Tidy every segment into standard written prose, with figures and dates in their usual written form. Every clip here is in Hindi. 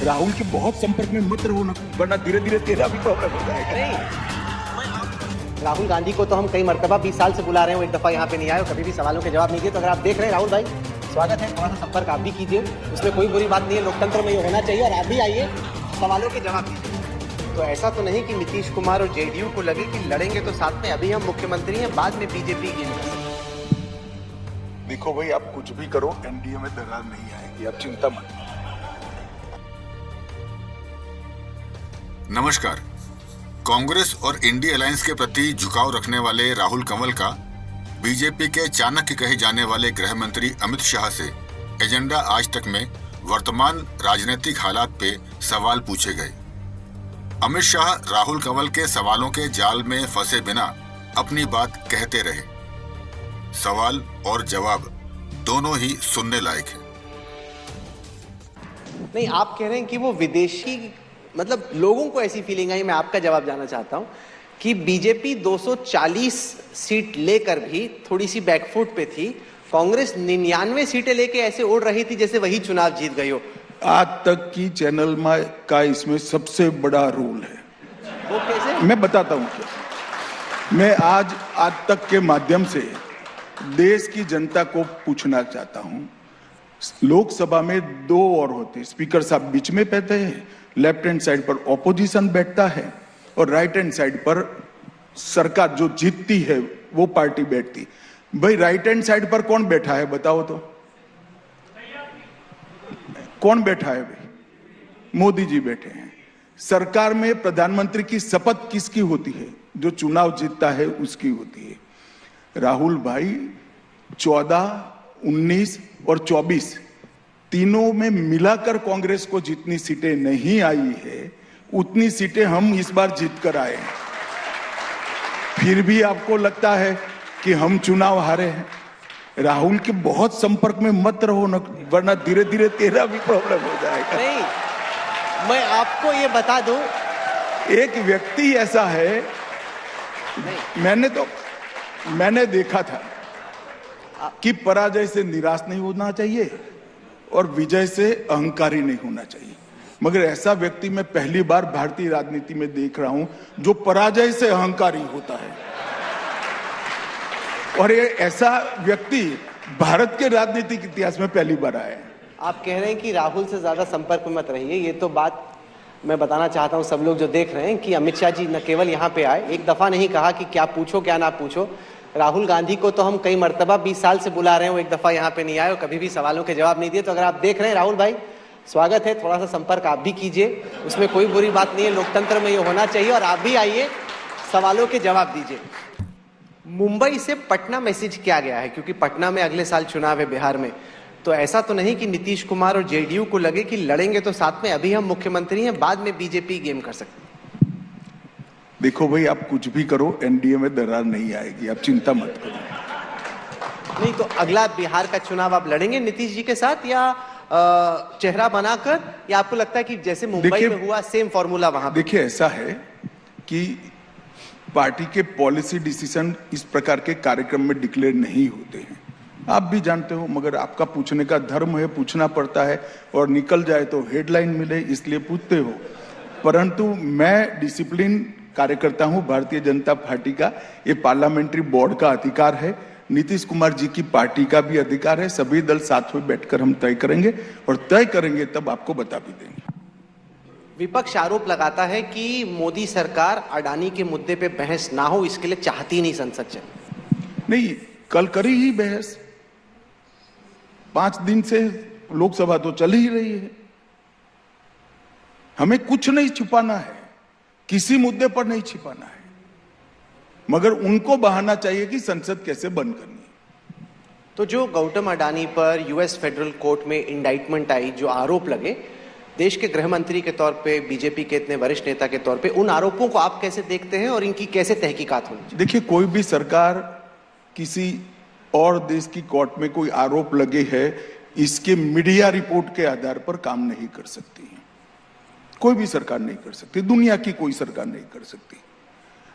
राहुल के बहुत संपर्क में मत रहो ना, वरना धीरे धीरे तेरा भी प्रॉब्लम हो जाएगा। नहीं, राहुल गांधी को तो हम कई मरतबा 20 साल से बुला रहे हैं, वो एक दफा यहाँ पे नहीं आए और कभी भी सवालों के जवाब नहीं दिए। तो अगर आप देख रहे हैं राहुल भाई, स्वागत है, थोड़ा सा संपर्क आप भी कीजिए, उसमें कोई बुरी बात नहीं है, लोकतंत्र में ये होना चाहिए। और आप भी आइए, सवालों के जवाब दीजिए। तो ऐसा तो नहीं कि नीतीश कुमार और जेडीयू को लगे कि लड़ेंगे तो साथ में, अभी हम मुख्यमंत्री हैं, बाद में बीजेपी गेम कर सकते हैं। देखो भाई, आप कुछ भी करो, एनडीए में दरार नहीं आएगी, आप चिंता मत करो। नमस्कार। कांग्रेस और इंडिया अलायंस के प्रति झुकाव रखने वाले राहुल कंवल का बीजेपी के चाणक्य कहे जाने वाले गृह मंत्री अमित शाह से एजेंडा आज तक में वर्तमान राजनीतिक हालात पे सवाल पूछे गए। अमित शाह राहुल कंवल के सवालों के जाल में फंसे बिना अपनी बात कहते रहे। सवाल और जवाब दोनों ही सुनने लायक है। नहीं, आप कह रहे हैं कि वो विदेशी, मतलब लोगों को ऐसी फीलिंग आई, मैं आपका जवाब जानना चाहता हूं कि बीजेपी 240 सीट लेकर भी थोड़ी सी बैकफुट पे थी, कांग्रेस 99 सीटें लेके ऐसे उड़ रही थी जैसे वही चुनाव जीत गई हो। आज तक की चैनल में का इसमें सबसे बड़ा रोल है। वो कैसे? मैं बताता हूं क्या। मैं आज तक के माध्यम से देश की जनता को पूछना चाहता हूं। लोकसभा में दो और होते, स्पीकर साहब बीच में बैठते हैं, लेफ्ट हैंड साइड पर ऑपोजिशन बैठता है और राइट हैंड साइड पर सरकार जो जीतती है वो पार्टी बैठती। भाई राइट हैंड साइड पर कौन बैठा है बताओ तो, कौन बैठा है भाई? मोदी जी बैठे हैं। सरकार में प्रधानमंत्री की शपथ किसकी होती है? जो चुनाव जीतता है उसकी होती है। राहुल भाई 14, 19 और 24 तीनों में मिलाकर कांग्रेस को जितनी सीटें नहीं आई है उतनी सीटें हम इस बार जीत कर आए हैं। फिर भी आपको लगता है कि हम चुनाव हारे हैं। राहुल के बहुत संपर्क में मत रहो ना, वरना धीरे धीरे तेरा भी प्रॉब्लम हो जाएगा। नहीं, मैं आपको ये बता दूं, एक व्यक्ति ऐसा है, मैंने देखा था कि पराजय से निराश नहीं होना चाहिए और विजय से अहंकारी नहीं होना चाहिए, मगर ऐसा व्यक्ति मैं पहली बार भारतीय राजनीति में देख रहा हूं जो पराजय से अहंकारी होता है। और ये ऐसा व्यक्ति भारत के राजनीतिक इतिहास में पहली बार आया है। आप कह रहे हैं कि राहुल से ज्यादा संपर्क में मत रहिए। ये तो बात मैं बताना चाहता हूं सब लोग जो देख रहे हैं कि अमित शाह जी न केवल यहाँ पे आए, एक दफा नहीं कहा कि क्या पूछो क्या ना पूछो। राहुल गांधी को तो हम कई मरतबा 20 साल से बुला रहे हैं, वो एक दफा यहाँ पे नहीं आए और कभी भी सवालों के जवाब नहीं दिए। तो अगर आप देख रहे हैं राहुल भाई, स्वागत है, थोड़ा सा संपर्क आप भी कीजिए, उसमें कोई बुरी बात नहीं है, लोकतंत्र में ये होना चाहिए। और आप भी आइए, सवालों के जवाब दीजिए। मुंबई से पटना मैसेज किया गया है क्योंकि पटना में अगले साल चुनाव है बिहार में। तो ऐसा तो नहीं कि नीतीश कुमार और जेडीयू को लगे कि लड़ेंगे तो साथ में, अभी हम मुख्यमंत्री हैं, बाद में बीजेपी गेम कर सकते हैं। देखो भाई, आप कुछ भी करो, एनडीए में दरार नहीं आएगी, आप चिंता मत करो। नहीं तो अगला बिहार का चुनाव आप लड़ेंगे नीतीश जी के साथ या चेहरा बनाकर, या आपको लगता है कि जैसे मुंबई में हुआ सेम फॉर्मूला वहां? देखिए, ऐसा है कि पार्टी के पॉलिसी डिसीजन इस प्रकार के कार्यक्रम में डिक्लेयर नहीं होते हैं, आप भी जानते हो, मगर आपका पूछने का धर्म है, पूछना पड़ता है और निकल जाए तो हेडलाइन मिले इसलिए पूछते हो। परंतु मैं डिसिप्लिन कार्यकर्ता हूं भारतीय जनता पार्टी का, ये पार्लियामेंट्री बोर्ड का अधिकार है, नीतीश कुमार जी की पार्टी का भी अधिकार है। सभी दल साथ में बैठकर हम तय करेंगे और तय करेंगे तब आपको बता भी देंगे। विपक्ष आरोप लगाता है कि मोदी सरकार अडानी के मुद्दे पे बहस ना हो, इसके लिए चाहती नहीं संसद से। नहीं, कल करी ही बहस, 5 दिन से लोकसभा तो चल ही रही है। हमें कुछ नहीं छुपाना है, किसी मुद्दे पर नहीं छिपाना है, मगर उनको बहाना चाहिए कि संसद कैसे बंद करनी है। तो जो गौतम अडानी पर यूएस फेडरल कोर्ट में इंडाइटमेंट आई, जो आरोप लगे, देश के गृह मंत्री के तौर पे, बीजेपी के इतने वरिष्ठ नेता के तौर पे, उन आरोपों को आप कैसे देखते हैं और इनकी कैसे तहकीकात होनी चाहिए? देखिए, कोई भी सरकार किसी और देश की कोर्ट में कोई आरोप लगे है, इसके मीडिया रिपोर्ट के आधार पर काम नहीं कर सकती है। कोई भी सरकार नहीं कर सकती, दुनिया की कोई सरकार नहीं कर सकती।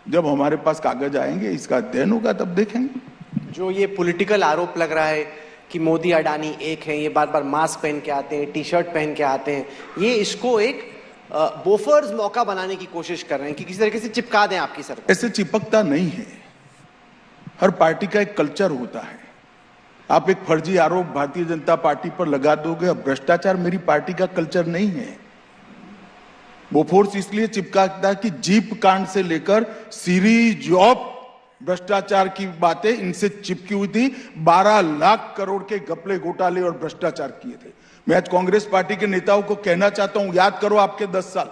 जब हमारे पास कागज आएंगे, इसका अध्ययन होगा, तब देखेंगे। जो ये पॉलिटिकल आरोप लग रहा है कि मोदी अडानी एक हैं, ये बार बार मास्क पहन के आते हैं, टी शर्ट पहन के आते हैं, ये इसको एक बोफर्स मौका बनाने की कोशिश कर रहे हैं कि किसी तरीके से चिपका दें आपकी सरकार। ऐसे चिपकता नहीं है। हर पार्टी का एक कल्चर होता है। आप एक फर्जी आरोप भारतीय जनता पार्टी पर लगा दोगे, अब भ्रष्टाचार मेरी पार्टी का कल्चर नहीं है। बोफोर्स इसलिए चिपकाता कि जीप कांड से लेकर सीरीज ऑफ भ्रष्टाचार की बातें इनसे चिपकी हुई थी। 12 लाख करोड़ के घपले घोटाले और भ्रष्टाचार किए थे। मैं आज कांग्रेस पार्टी के नेताओं को कहना चाहता हूं, याद करो आपके 10 साल।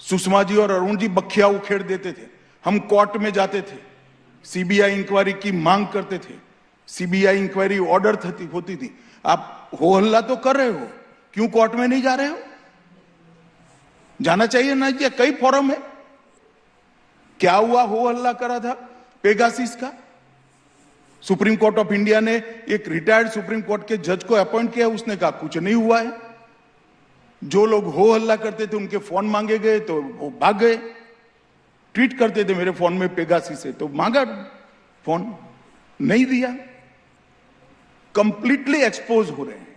सुषमा जी और अरुण जी बखिया उखेड़ देते थे, हम कोर्ट में जाते थे, सीबीआई इंक्वायरी की मांग करते थे, सीबीआई इंक्वायरी ऑर्डर होती थी। आप हो हल्ला तो कर रहे हो, क्यों कोर्ट में नहीं जा रहे हो? जाना चाहिए ना जी, कई फोरम है। क्या हुआ? हो हल्ला करा था पेगासिस का। सुप्रीम कोर्ट ऑफ इंडिया ने एक रिटायर्ड सुप्रीम कोर्ट के जज को अपॉइंट किया, उसने कहा कुछ नहीं हुआ है। जो लोग हो हल्ला करते थे उनके फोन मांगे गए तो वो भाग गए। ट्वीट करते थे मेरे फोन में पेगासिस है, तो मांगा फोन, नहीं दिया। कंप्लीटली एक्सपोज हो रहे हैं।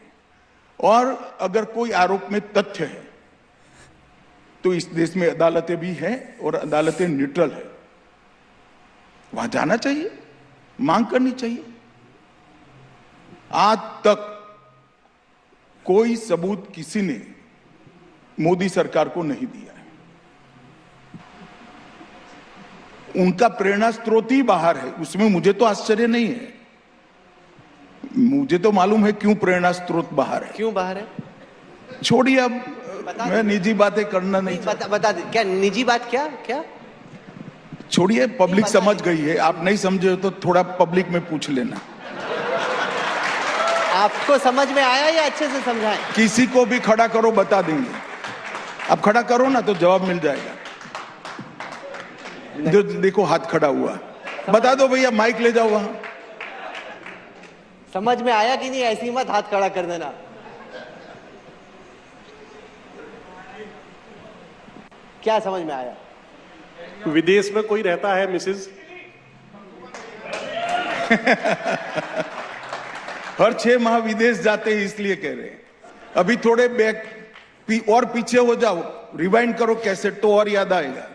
और अगर कोई आरोप में तथ्य है तो इस देश में अदालतें भी हैं और अदालतें न्यूट्रल है, वहां जाना चाहिए, मांग करनी चाहिए। आज तक कोई सबूत किसी ने मोदी सरकार को नहीं दिया है। उनका प्रेरणा स्रोत ही बाहर है, उसमें मुझे तो आश्चर्य नहीं है। मुझे तो मालूम है क्यों प्रेरणा स्रोत बाहर है। क्यों बाहर है? छोड़िए, अब मैं निजी बातें करना नहीं बता दे। क्या निजी बात? क्या छोड़िए, पब्लिक समझ गई है। आप नहीं समझे हो तो थोड़ा पब्लिक में पूछ लेना। आपको समझ में आया या अच्छे से समझाएं? किसी को भी खड़ा करो, बता देंगे। आप खड़ा करो ना तो जवाब मिल जाएगा। जो देखो हाथ खड़ा हुआ, बता दो भैया, माइक ले जाओ वहां। समझ में आया कि नहीं? ऐसी मत हाथ खड़ा कर देना। क्या समझ में आया? विदेश में कोई रहता है मिसेज? हर 6 माह विदेश जाते हैं, इसलिए कह रहे हैं। अभी थोड़े बैक और पीछे हो जाओ, रिवाइंड करो कैसेट तो और याद आएगा।